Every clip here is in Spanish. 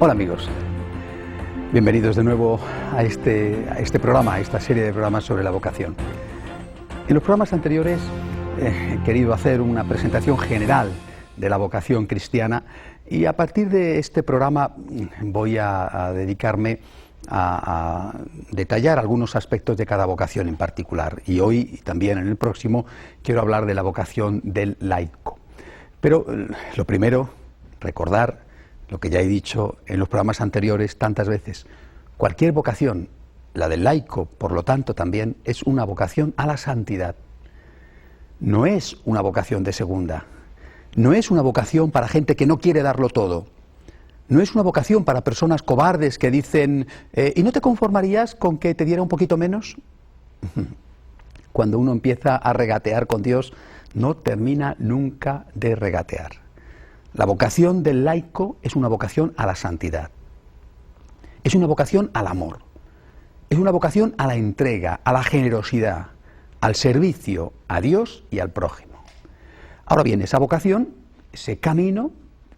Hola amigos, bienvenidos de nuevo a este programa, a esta serie de programas sobre la vocación. En los programas anteriores he querido hacer una presentación general de la vocación cristiana y a partir de este programa voy a dedicarme a detallar algunos aspectos de cada vocación en particular, y hoy y también en el próximo quiero hablar de la vocación del laico. Pero lo primero, recordar lo que ya he dicho en los programas anteriores tantas veces: cualquier vocación, la del laico, por lo tanto, también es una vocación a la santidad. No es una vocación de segunda, no es una vocación para gente que no quiere darlo todo, no es una vocación para personas cobardes que dicen ¿y no te conformarías con que te diera un poquito menos? Cuando uno empieza a regatear con Dios, no termina nunca de regatear. La vocación del laico es una vocación a la santidad, es una vocación al amor, es una vocación a la entrega, a la generosidad, al servicio a Dios y al prójimo. Ahora bien, esa vocación, ese camino,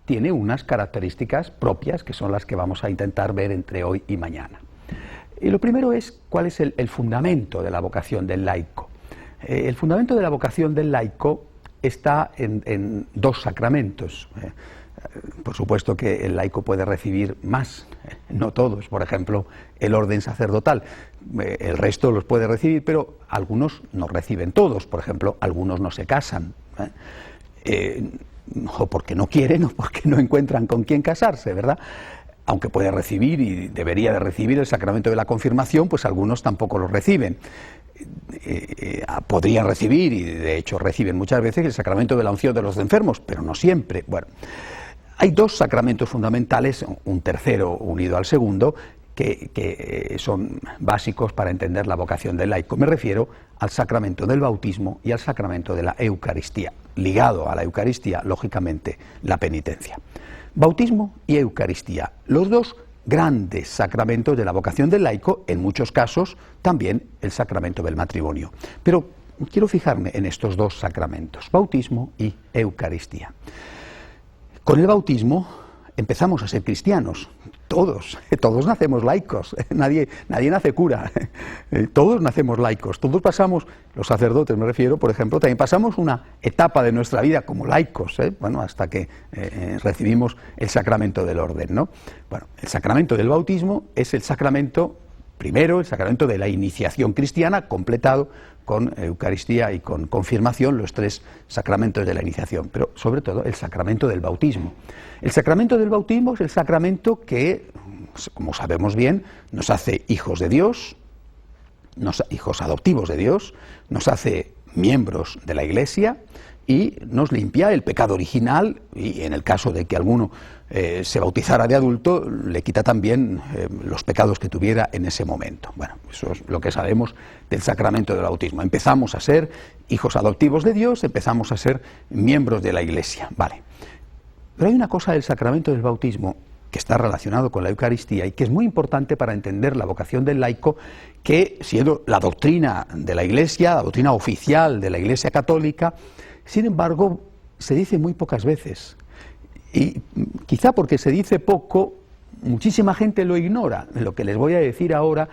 tiene unas características propias que son las que vamos a intentar ver entre hoy y mañana. Y lo primero es cuál es el fundamento de la vocación del laico. El fundamento de la vocación del laico está en dos sacramentos. Por supuesto que el laico puede recibir más, no todos, por ejemplo, el orden sacerdotal. El resto los puede recibir, pero algunos no reciben todos. Por ejemplo, algunos no se casan, o porque no quieren o porque no encuentran con quién casarse, ¿verdad? Aunque puede recibir y debería de recibir el sacramento de la confirmación, pues algunos tampoco lo reciben. Podrían recibir, y de hecho reciben muchas veces, el sacramento de la unción de los enfermos, pero no siempre. Bueno, hay dos sacramentos fundamentales, un tercero unido al segundo, que son básicos para entender la vocación del laico. Me refiero al sacramento del bautismo y al sacramento de la Eucaristía, ligado a la Eucaristía, lógicamente, la penitencia. Bautismo y Eucaristía, los dos grandes sacramentos de la vocación del laico, en muchos casos también el sacramento del matrimonio. Pero quiero fijarme en estos dos sacramentos, bautismo y Eucaristía. Con el bautismo empezamos a ser cristianos, todos nacemos laicos, nadie nace cura, todos nacemos laicos, todos pasamos, los sacerdotes me refiero, por ejemplo, también pasamos una etapa de nuestra vida como laicos, bueno, hasta que recibimos el sacramento del orden, ¿no? Bueno, el sacramento del bautismo es el sacramento, primero, el sacramento de la iniciación cristiana, completado con Eucaristía y con confirmación, los tres sacramentos de la iniciación, pero sobre todo el sacramento del bautismo. El sacramento del bautismo es el sacramento que, como sabemos bien, nos hace hijos de Dios, hijos adoptivos de Dios, nos hace miembros de la Iglesia y nos limpia el pecado original, y en el caso de que alguno se bautizara de adulto, le quita también los pecados que tuviera en ese momento. Bueno, eso es lo que sabemos del sacramento del bautismo. Empezamos a ser hijos adoptivos de Dios, empezamos a ser miembros de la Iglesia. Vale. Pero hay una cosa del sacramento del bautismo que está relacionado con la Eucaristía y que es muy importante para entender la vocación del laico, que, siendo la doctrina de la Iglesia, la doctrina oficial de la Iglesia católica, sin embargo, se dice muy pocas veces. Y quizá porque se dice poco, muchísima gente lo ignora. Lo que les voy a decir ahora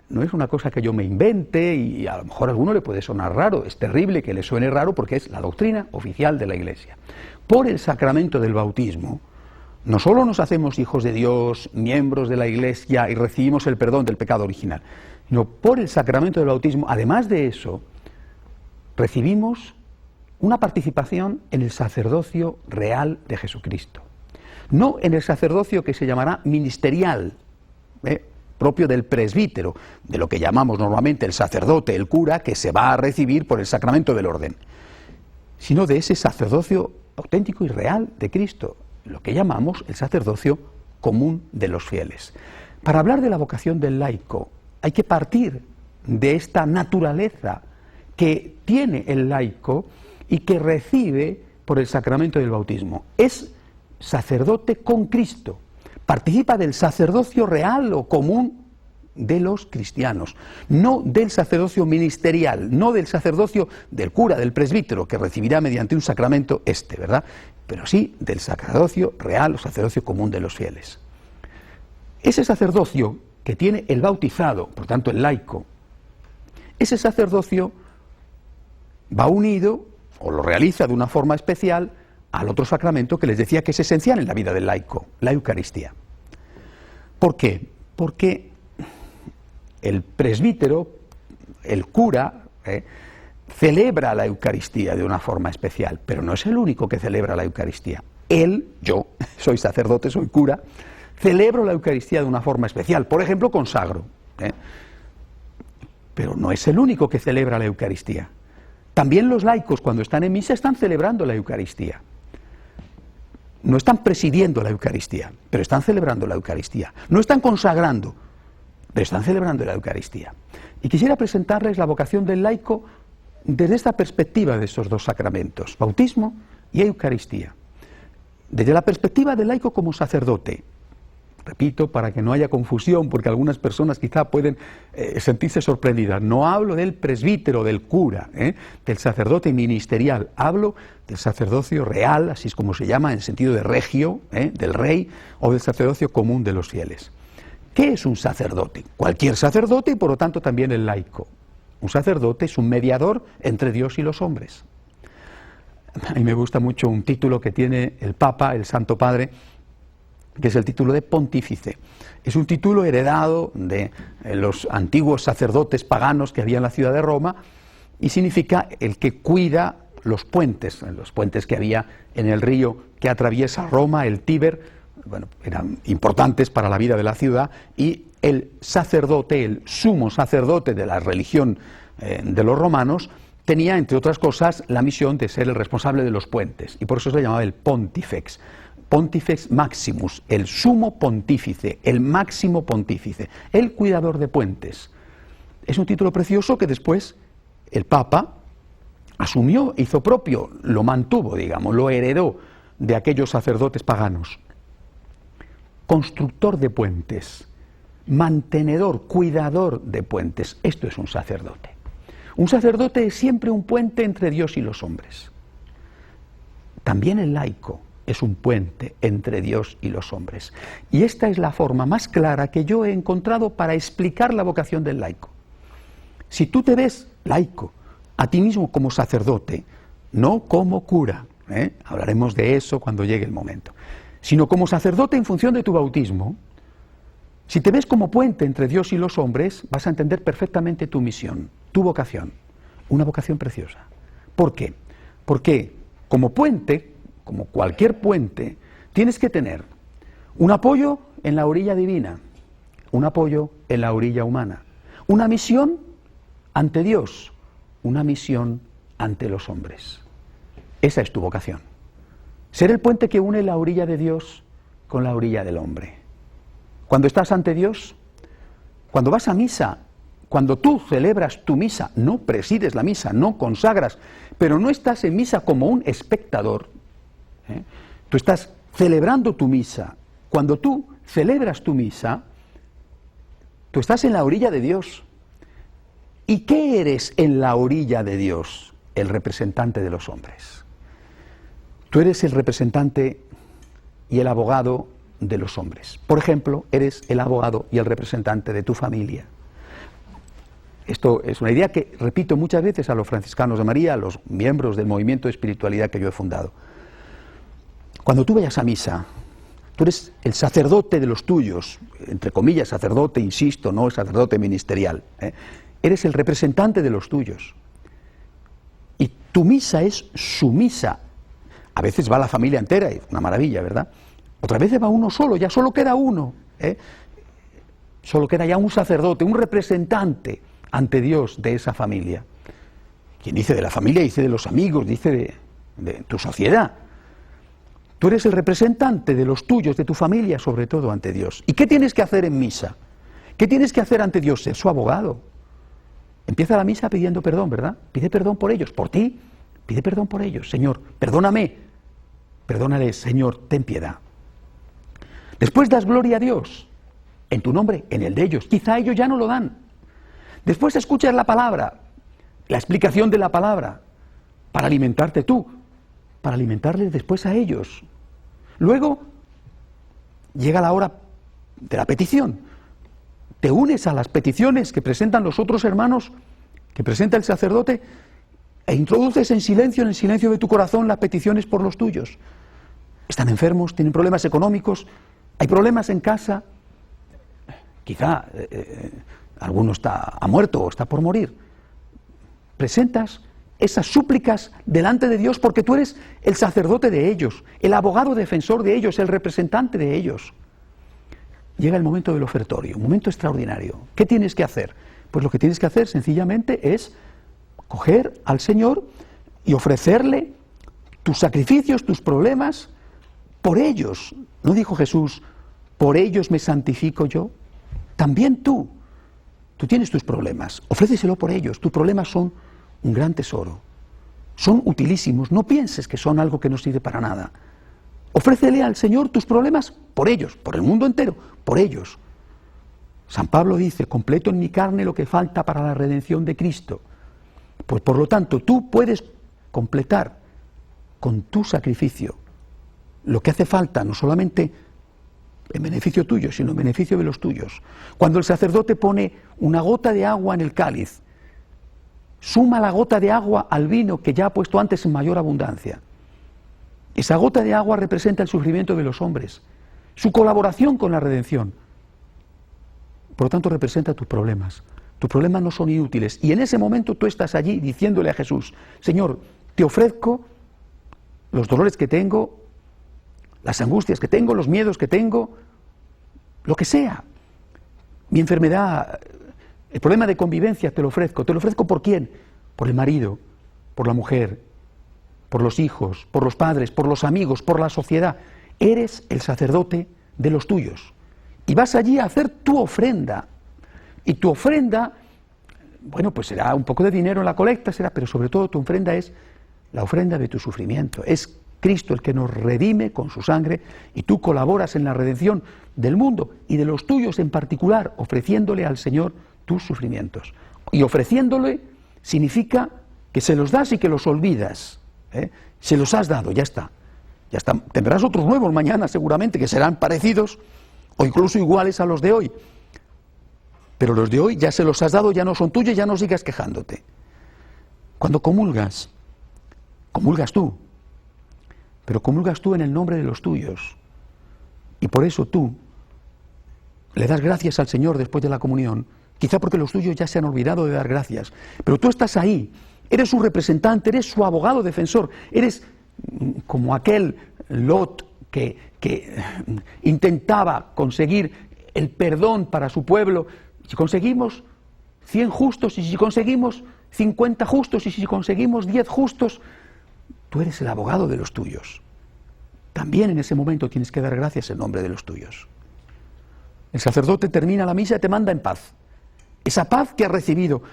no es una cosa que yo me invente, y a lo mejor a alguno le puede sonar raro. Es terrible que le suene raro porque es la doctrina oficial de la Iglesia. Por el sacramento del bautismo, no solo nos hacemos hijos de Dios, miembros de la Iglesia y recibimos el perdón del pecado original, sino por el sacramento del bautismo, además de eso, recibimos una participación en el sacerdocio real de Jesucristo. No en el sacerdocio que se llamará ministerial, propio del presbítero, de lo que llamamos normalmente el sacerdote, el cura, que se va a recibir por el sacramento del orden, sino de ese sacerdocio auténtico y real de Cristo, lo que llamamos el sacerdocio común de los fieles. Para hablar de la vocación del laico hay que partir de esta naturaleza que tiene el laico y que recibe por el sacramento del bautismo. Es sacerdote con Cristo, participa del sacerdocio real o común de los cristianos, no del sacerdocio ministerial, no del sacerdocio del cura, del presbítero, que recibirá mediante un sacramento ¿verdad? Pero sí del sacerdocio real o sacerdocio común de los fieles. Ese sacerdocio que tiene el bautizado, por tanto el laico, ese sacerdocio va unido o lo realiza de una forma especial al otro sacramento que les decía que es esencial en la vida del laico, la Eucaristía. ¿Por qué? Porque el presbítero, el cura, celebra la Eucaristía de una forma especial, pero no es el único que celebra la Eucaristía. Él, yo, soy sacerdote, soy cura, celebro la Eucaristía de una forma especial, por ejemplo, consagro. Pero no es el único que celebra la Eucaristía. También los laicos, cuando están en misa, están celebrando la Eucaristía. No están presidiendo la Eucaristía, pero están celebrando la Eucaristía. No están consagrando, pero están celebrando la Eucaristía. Y quisiera presentarles la vocación del laico desde esta perspectiva de estos dos sacramentos, bautismo y Eucaristía. Desde la perspectiva del laico como sacerdote. Repito, para que no haya confusión, porque algunas personas quizá pueden sentirse sorprendidas. No hablo del presbítero, del cura, del sacerdote ministerial. Hablo del sacerdocio real, así es como se llama, en sentido de regio, del rey, o del sacerdocio común de los fieles. ¿Qué es un sacerdote? Cualquier sacerdote y por lo tanto también el laico. Un sacerdote es un mediador entre Dios y los hombres. A mí me gusta mucho un título que tiene el Papa, el Santo Padre, que es el título de pontífice. Es un título heredado de los antiguos sacerdotes paganos que había en la ciudad de Roma y significa el que cuida los puentes que había en el río que atraviesa Roma, el Tíber, bueno, eran importantes para la vida de la ciudad, y el sacerdote, el sumo sacerdote de la religión de los romanos, tenía, entre otras cosas, la misión de ser el responsable de los puentes, y por eso se le llamaba el pontifex. Pontifex Maximus, el sumo pontífice, el máximo pontífice, el cuidador de puentes. Es un título precioso que después el Papa asumió, hizo propio, lo mantuvo, digamos, lo heredó de aquellos sacerdotes paganos. Constructor de puentes, mantenedor, cuidador de puentes, esto es un sacerdote. Un sacerdote es siempre un puente entre Dios y los hombres. También el laico es un puente entre Dios y los hombres. Y esta es la forma más clara que yo he encontrado para explicar la vocación del laico. Si tú te ves laico, a ti mismo como sacerdote, no como cura, hablaremos de eso cuando llegue el momento, sino como sacerdote en función de tu bautismo, si te ves como puente entre Dios y los hombres, vas a entender perfectamente tu misión, tu vocación, una vocación preciosa. ¿Por qué? Porque como puente, como cualquier puente, tienes que tener un apoyo en la orilla divina, un apoyo en la orilla humana, una misión ante Dios, una misión ante los hombres. Esa es tu vocación. Ser el puente que une la orilla de Dios con la orilla del hombre. Cuando estás ante Dios, cuando vas a misa, cuando tú celebras tu misa, no presides la misa, no consagras, pero no estás en misa como un espectador. Tú estás celebrando tu misa. Cuando tú celebras tu misa, tú estás en la orilla de Dios. ¿Y qué eres en la orilla de Dios? El representante de los hombres. Tú eres el representante y el abogado de los hombres. Por ejemplo, eres el abogado y el representante de tu familia. Esto es una idea que repito muchas veces a los franciscanos de María, a los miembros del movimiento de espiritualidad que yo he fundado. Cuando tú vayas a misa, tú eres el sacerdote de los tuyos, entre comillas sacerdote, insisto, no el sacerdote ministerial. Eres el representante de los tuyos. Y tu misa es su misa. A veces va la familia entera, es una maravilla, ¿verdad? Otras veces va uno solo, ya solo queda uno. Solo queda ya un sacerdote, un representante ante Dios de esa familia. Quien dice de la familia, dice de los amigos, dice de tu sociedad. Tú eres el representante de los tuyos, de tu familia, sobre todo ante Dios. ¿Y qué tienes que hacer en misa? ¿Qué tienes que hacer ante Dios? Ser su abogado. Empieza la misa pidiendo perdón, ¿verdad? Pide perdón por ellos, por ti. Pide perdón por ellos. Señor, perdóname. Perdónales, Señor, ten piedad. Después das gloria a Dios, en tu nombre, en el de ellos. Quizá ellos ya no lo dan. Después escuchas la palabra, la explicación de la palabra, para alimentarte tú, para alimentarles después a ellos. Luego llega la hora de la petición. Te unes a las peticiones que presentan los otros hermanos, que presenta el sacerdote, e introduces en el silencio de tu corazón, las peticiones por los tuyos. Están enfermos, tienen problemas económicos, hay problemas en casa, quizá alguno ha muerto o está por morir. Presentas esas súplicas delante de Dios porque tú eres el sacerdote de ellos, el abogado defensor de ellos, el representante de ellos. Llega el momento del ofertorio, un momento extraordinario. ¿Qué tienes que hacer? Pues lo que tienes que hacer sencillamente es coger al Señor y ofrecerle tus sacrificios, tus problemas, por ellos. ¿No dijo Jesús, por ellos me santifico yo? También tú tienes tus problemas, ofréceselo por ellos. Tus problemas son un gran tesoro, son utilísimos, no pienses que son algo que no sirve para nada. Ofrécele al Señor tus problemas por ellos, por el mundo entero, por ellos. San Pablo dice, completo en mi carne lo que falta para la redención de Cristo. Pues por lo tanto, tú puedes completar con tu sacrificio lo que hace falta, no solamente en beneficio tuyo, sino en beneficio de los tuyos. Cuando el sacerdote pone una gota de agua en el cáliz, suma la gota de agua al vino que ya ha puesto antes en mayor abundancia. Esa gota de agua representa el sufrimiento de los hombres, su colaboración con la redención. Por lo tanto, representa tus problemas. Tus problemas no son inútiles. Y en ese momento tú estás allí diciéndole a Jesús, Señor, te ofrezco los dolores que tengo, las angustias que tengo, los miedos que tengo, lo que sea. Mi enfermedad, el problema de convivencia te lo ofrezco. ¿Te lo ofrezco por quién? Por el marido, por la mujer, por los hijos, por los padres, por los amigos, por la sociedad. Eres el sacerdote de los tuyos. Y vas allí a hacer tu ofrenda. Y tu ofrenda, bueno, pues será un poco de dinero en la colecta, pero sobre todo tu ofrenda es la ofrenda de tu sufrimiento. Es Cristo el que nos redime con su sangre y tú colaboras en la redención del mundo y de los tuyos en particular, ofreciéndole al Señor tus sufrimientos. Y ofreciéndole significa que se los das y que los olvidas. Se los has dado, ya está. Ya está. Tendrás otros nuevos mañana seguramente que serán parecidos o incluso iguales a los de hoy. Pero los de hoy ya se los has dado, ya no son tuyos, ya no sigas quejándote. Cuando comulgas, comulgas tú. Pero comulgas tú en el nombre de los tuyos. Y por eso tú le das gracias al Señor después de la comunión, quizá porque los tuyos ya se han olvidado de dar gracias. Pero tú estás ahí, eres su representante, eres su abogado defensor, eres como aquel Lot que intentaba conseguir el perdón para su pueblo. Si conseguimos 100 justos, y si conseguimos 50 justos, y si conseguimos 10 justos, tú eres el abogado de los tuyos. También en ese momento tienes que dar gracias en nombre de los tuyos. El sacerdote termina la misa y te manda en paz. Esa paz que has recibido,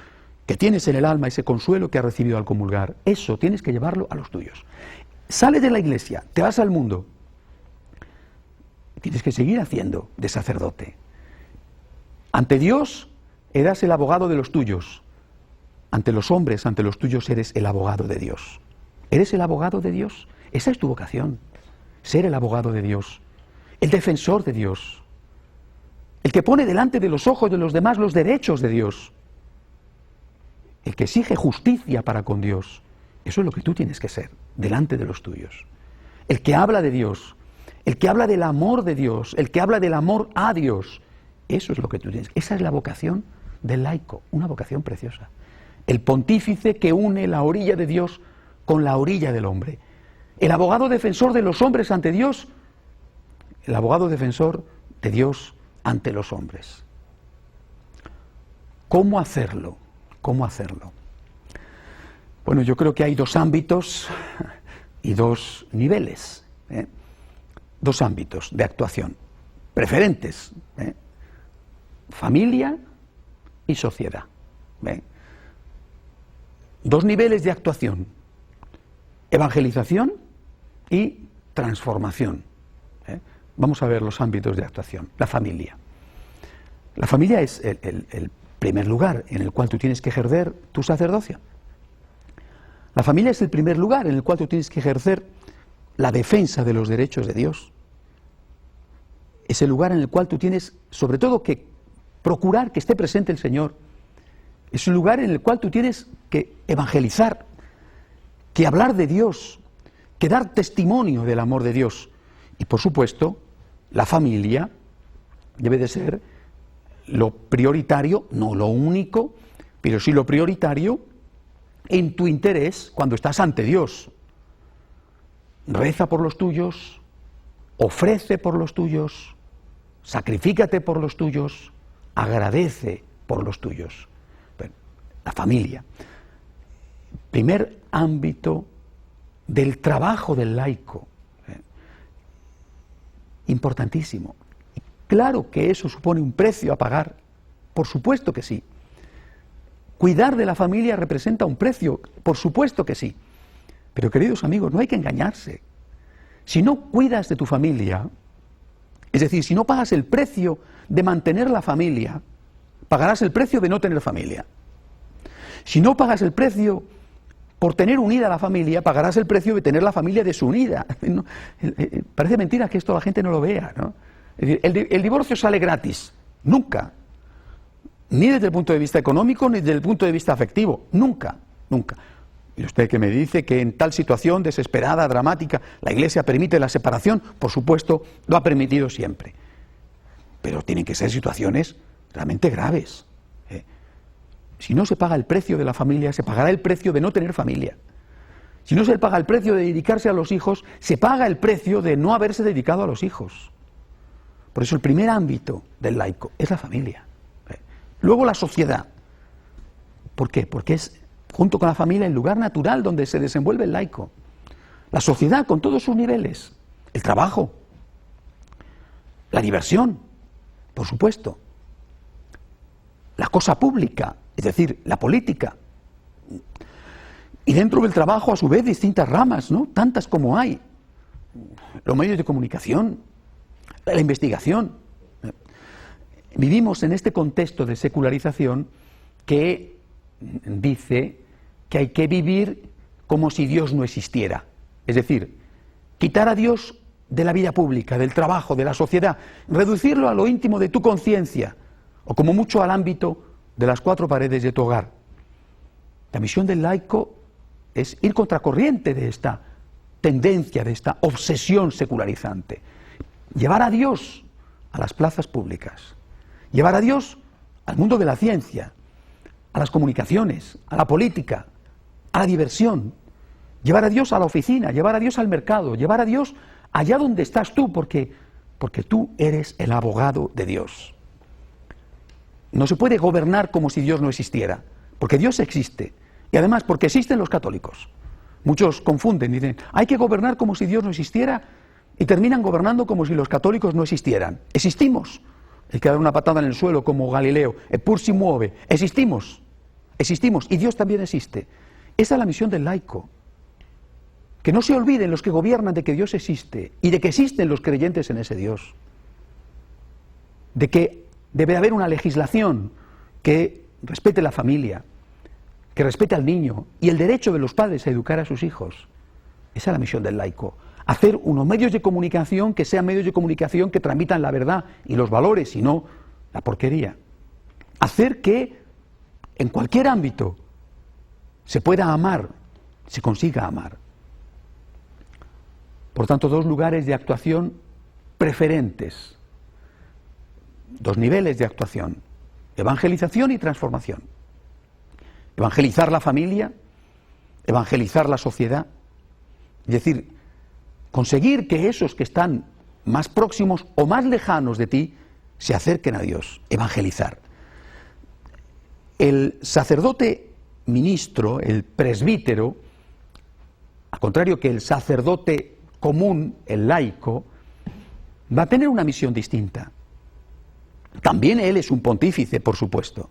que tienes en el alma, ese consuelo que has recibido al comulgar, eso tienes que llevarlo a los tuyos. Sales de la iglesia, te vas al mundo. Tienes que seguir haciendo de sacerdote. Ante Dios eras el abogado de los tuyos. Ante los hombres, ante los tuyos, eres el abogado de Dios. ¿Eres el abogado de Dios? Esa es tu vocación, ser el abogado de Dios, el defensor de Dios, el que pone delante de los ojos de los demás los derechos de Dios, el que exige justicia para con Dios. Eso es lo que tú tienes que ser, delante de los tuyos. El que habla de Dios, el que habla del amor de Dios, el que habla del amor a Dios. Eso es lo que tú tienes. Esa es la vocación del laico, una vocación preciosa. El pontífice que une la orilla de Dios con la orilla del hombre. El abogado defensor de los hombres ante Dios, el abogado defensor de Dios ante los hombres. ¿Cómo hacerlo? ¿Cómo hacerlo? Bueno, yo creo que hay dos ámbitos y dos niveles, dos ámbitos de actuación, preferentes, familia y sociedad. Dos niveles de actuación, evangelización y transformación. Vamos a ver los ámbitos de actuación. La familia. La familia es el primer lugar en el cual tú tienes que ejercer tu sacerdocio. La familia es el primer lugar en el cual tú tienes que ejercer la defensa de los derechos de Dios. es el lugar en el cual tú tienes, sobre todo, que procurar que esté presente el Señor. Es un lugar en el cual tú tienes que evangelizar, que hablar de Dios, que dar testimonio del amor de Dios. Y por supuesto, la familia debe de ser lo prioritario, no lo único, pero sí lo prioritario en tu interés cuando estás ante Dios. Reza por los tuyos, ofrece por los tuyos, sacrifícate por los tuyos, agradece por los tuyos. Bueno, la familia. Primer ámbito del trabajo del laico. Importantísimo. Claro que eso supone un precio a pagar, por supuesto que sí. Cuidar de la familia representa un precio, por supuesto que sí. Pero queridos amigos, no hay que engañarse. Si no cuidas de tu familia, es decir, si no pagas el precio de mantener la familia, pagarás el precio de no tener familia. Si no pagas el precio por tener unida a la familia, pagarás el precio de tener la familia desunida. Parece mentira que esto la gente no lo vea, ¿no? El divorcio sale gratis, nunca. Ni desde el punto de vista económico, ni desde el punto de vista afectivo, nunca, nunca. Y usted que me dice que en tal situación desesperada, dramática, la Iglesia permite la separación, por supuesto, lo ha permitido siempre. Pero tienen que ser situaciones realmente graves. Si no se paga el precio de la familia, se pagará el precio de no tener familia. Si no se paga el precio de dedicarse a los hijos, se paga el precio de no haberse dedicado a los hijos. Por eso el primer ámbito del laico es la familia. Luego la sociedad. ¿Por qué? Porque es, junto con la familia, el lugar natural donde se desenvuelve el laico. La sociedad con todos sus niveles. El trabajo. La diversión, por supuesto. La cosa pública, es decir, la política. Y dentro del trabajo, a su vez, distintas ramas, ¿no? Tantas como hay. Los medios de comunicación, la investigación. Vivimos en este contexto de secularización que dice que hay que vivir como si Dios no existiera. Es decir, quitar a Dios de la vida pública, del trabajo, de la sociedad, reducirlo a lo íntimo de tu conciencia, o como mucho al ámbito de las cuatro paredes de tu hogar. La misión del laico es ir contracorriente de esta tendencia, de esta obsesión secularizante. Llevar a Dios a las plazas públicas, llevar a Dios al mundo de la ciencia, a las comunicaciones, a la política, a la diversión, llevar a Dios a la oficina, llevar a Dios al mercado, llevar a Dios allá donde estás tú, porque tú eres el abogado de Dios. No se puede gobernar como si Dios no existiera, porque Dios existe, y además porque existen los católicos. Muchos confunden, dicen, hay que gobernar como si Dios no existiera, y terminan gobernando como si los católicos no existieran. Existimos. Hay que dar una patada en el suelo como Galileo, eppur si muove. Existimos, y Dios también existe. Esa es la misión del laico. Que no se olviden los que gobiernan de que Dios existe y de que existen los creyentes en ese Dios. De que debe haber una legislación que respete la familia, que respete al niño y el derecho de los padres a educar a sus hijos. Esa es la misión del laico. Hacer unos medios de comunicación que sean medios de comunicación que transmitan la verdad y los valores y no la porquería. Hacer que en cualquier ámbito se pueda amar, se consiga amar. Por tanto, dos lugares de actuación preferentes. Dos niveles de actuación, evangelización y transformación. Evangelizar la familia, evangelizar la sociedad, es decir, conseguir que esos que están más próximos o más lejanos de ti se acerquen a Dios, evangelizar. El sacerdote ministro, el presbítero, al contrario que el sacerdote común, el laico, va a tener una misión distinta. También él es un pontífice, por supuesto.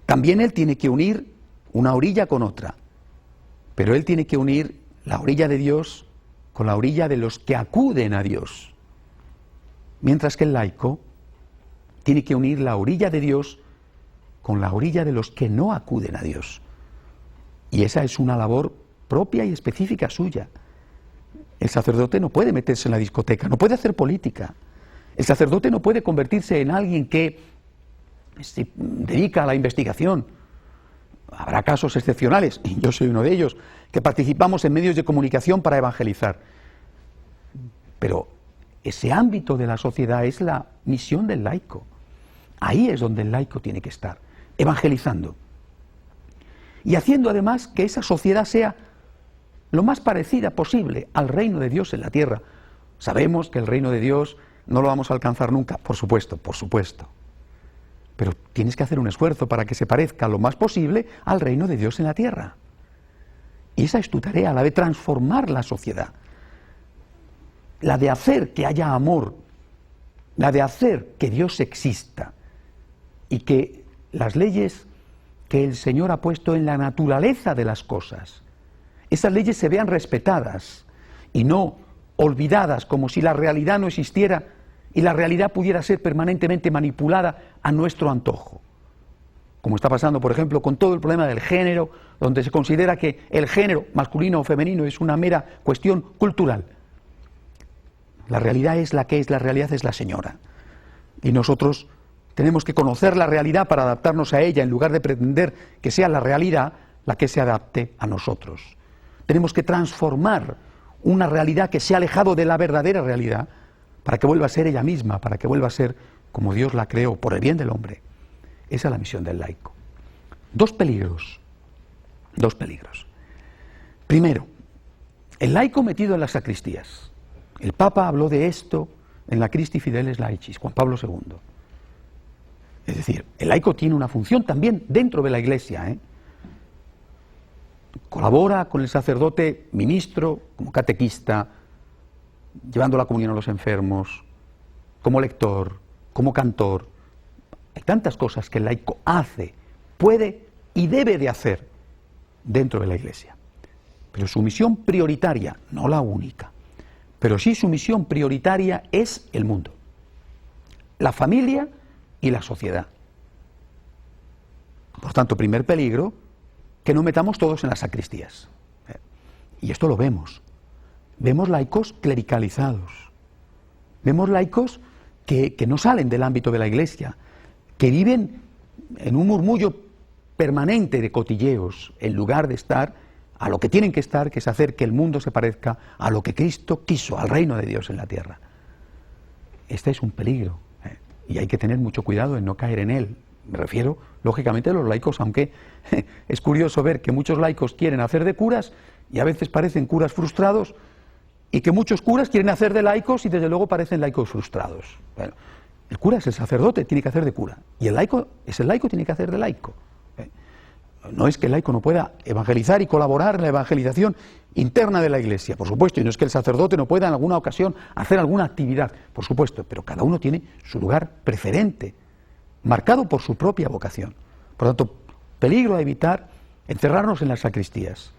También él tiene que unir una orilla con otra. Pero él tiene que unir la orilla de Dios con la orilla de los que acuden a Dios. Mientras que el laico tiene que unir la orilla de Dios con la orilla de los que no acuden a Dios. Y esa es una labor propia y específica suya. El sacerdote no puede meterse en la discoteca, no puede hacer política. El sacerdote no puede convertirse en alguien que se dedica a la investigación. Habrá casos excepcionales, y yo soy uno de ellos, que participamos en medios de comunicación para evangelizar. Pero ese ámbito de la sociedad es la misión del laico. Ahí es donde el laico tiene que estar, evangelizando. Y haciendo además que esa sociedad sea lo más parecida posible al reino de Dios en la tierra. Sabemos que el reino de Dios no lo vamos a alcanzar nunca, por supuesto. Pero tienes que hacer un esfuerzo para que se parezca lo más posible al reino de Dios en la tierra. Y esa es tu tarea, la de transformar la sociedad. La de hacer que haya amor, la de hacer que Dios exista y que las leyes que el Señor ha puesto en la naturaleza de las cosas, esas leyes se vean respetadas y no olvidadas como si la realidad no existiera y la realidad pudiera ser permanentemente manipulada a nuestro antojo. Como está pasando, por ejemplo, con todo el problema del género, donde se considera que el género masculino o femenino es una mera cuestión cultural. La realidad es la que es, la realidad es la señora. Y nosotros tenemos que conocer la realidad para adaptarnos a ella, en lugar de pretender que sea la realidad la que se adapte a nosotros. Tenemos que transformar una realidad que se ha alejado de la verdadera realidad para que vuelva a ser ella misma, para que vuelva a ser como Dios la creó, por el bien del hombre. Esa es la misión del laico. Dos peligros. Primero, el laico metido en las sacristías. El Papa habló de esto en la Christi Fideles Laicis, Juan Pablo II. Es decir, el laico tiene una función también dentro de la Iglesia, Colabora con el sacerdote ministro, como catequista, llevando la comunión a los enfermos, como lector, como cantor. Hay tantas cosas que el laico hace, puede y debe de hacer dentro de la Iglesia. Pero su misión prioritaria, no la única, pero sí su misión prioritaria es el mundo, la familia y la sociedad. Por tanto, primer peligro, que no metamos todos en las sacristías. Y esto lo vemos. Vemos laicos clericalizados. Vemos laicos que no salen del ámbito de la Iglesia, que viven en un murmullo permanente de cotilleos, en lugar de estar a lo que tienen que estar, que es hacer que el mundo se parezca a lo que Cristo quiso, al reino de Dios en la tierra. Este es un peligro, y hay que tener mucho cuidado en no caer en él. Me refiero, lógicamente, a los laicos, aunque es curioso ver que muchos laicos quieren hacer de curas y a veces parecen curas frustrados, y que muchos curas quieren hacer de laicos y desde luego parecen laicos frustrados. Bueno, el cura es el sacerdote, tiene que hacer de cura, y el laico es el laico, tiene que hacer de laico. No es que el laico no pueda evangelizar y colaborar en la evangelización interna de la Iglesia, por supuesto, y no es que el sacerdote no pueda en alguna ocasión hacer alguna actividad, por supuesto, pero cada uno tiene su lugar preferente, marcado por su propia vocación. Por lo tanto, peligro a evitar, encerrarnos en las sacristías.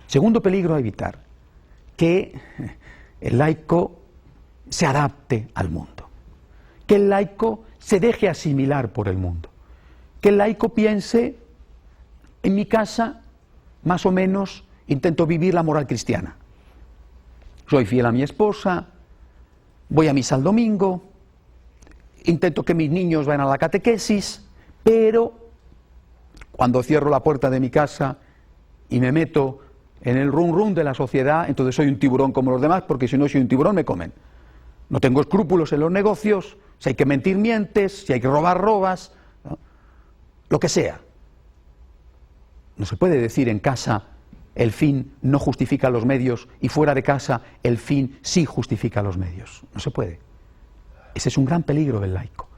Segundo peligro a evitar, que el laico se adapte al mundo, que el laico se deje asimilar por el mundo, que el laico piense, en mi casa, más o menos, intento vivir la moral cristiana. Soy fiel a mi esposa, voy a misa el domingo, intento que mis niños vayan a la catequesis, pero cuando cierro la puerta de mi casa y me meto en el rum rum de la sociedad, entonces soy un tiburón como los demás, porque si no soy un tiburón me comen. No tengo escrúpulos en los negocios, si hay que mentir mientes, si hay que robar robas, ¿no? Lo que sea. No se puede decir en casa el fin no justifica los medios y fuera de casa el fin sí justifica los medios. No se puede. Ese es un gran peligro del laico.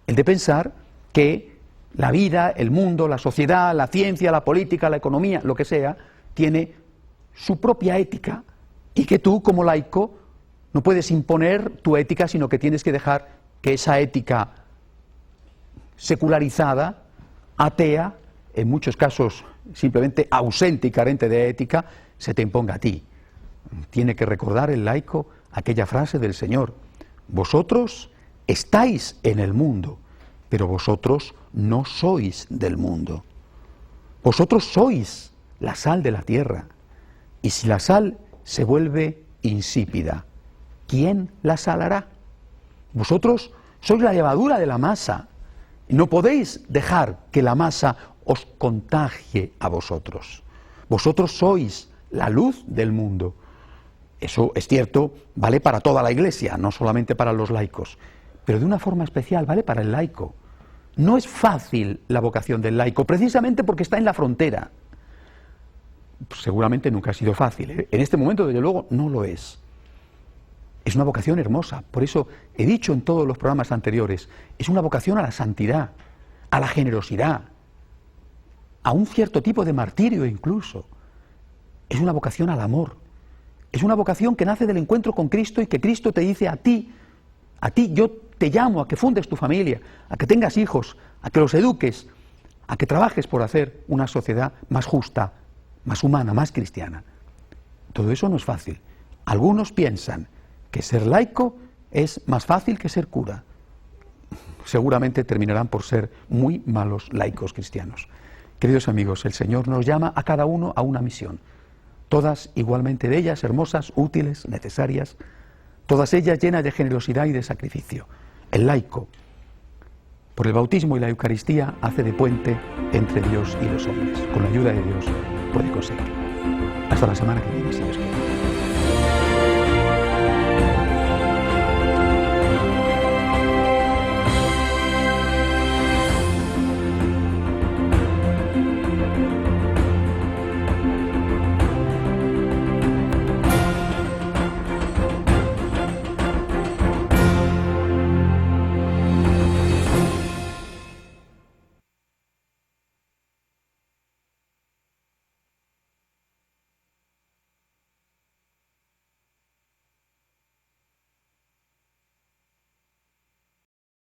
El de pensar que la vida, el mundo, la sociedad, la ciencia, la política, la economía, lo que sea, tiene su propia ética y que tú como laico no puedes imponer tu ética, sino que tienes que dejar que esa ética secularizada, atea, en muchos casos simplemente ausente y carente de ética, se te imponga a ti. Tiene que recordar el laico aquella frase del Señor: vosotros estáis en el mundo, pero vosotros no sois del mundo. Vosotros sois la sal de la tierra, y si la sal se vuelve insípida, ¿quién la salará? Vosotros sois la levadura de la masa. No podéis dejar que la masa os contagie a vosotros. Vosotros sois la luz del mundo. Eso es cierto, vale para toda la Iglesia, no solamente para los laicos, pero de una forma especial vale para el laico. No es fácil la vocación del laico, precisamente porque está en la frontera. Pues seguramente nunca ha sido fácil, ¿eh? En este momento, desde luego, no lo es. Es una vocación hermosa, por eso he dicho en todos los programas anteriores, es una vocación a la santidad, a la generosidad, a un cierto tipo de martirio incluso. Es una vocación al amor. Es una vocación que nace del encuentro con Cristo y que Cristo te dice a ti yo te llamo a que fundes tu familia, a que tengas hijos, a que los eduques, a que trabajes por hacer una sociedad más justa, más humana, más cristiana. Todo eso no es fácil. Algunos piensan que ser laico es más fácil que ser cura. Seguramente terminarán por ser muy malos laicos cristianos. Queridos amigos, el Señor nos llama a cada uno a una misión. Todas igualmente bellas, hermosas, útiles, necesarias, todas ellas llenas de generosidad y de sacrificio. El laico, por el bautismo y la Eucaristía, hace de puente entre Dios y los hombres. Con la ayuda de Dios puede conseguirlo. Hasta la semana que viene, si Dios quiere.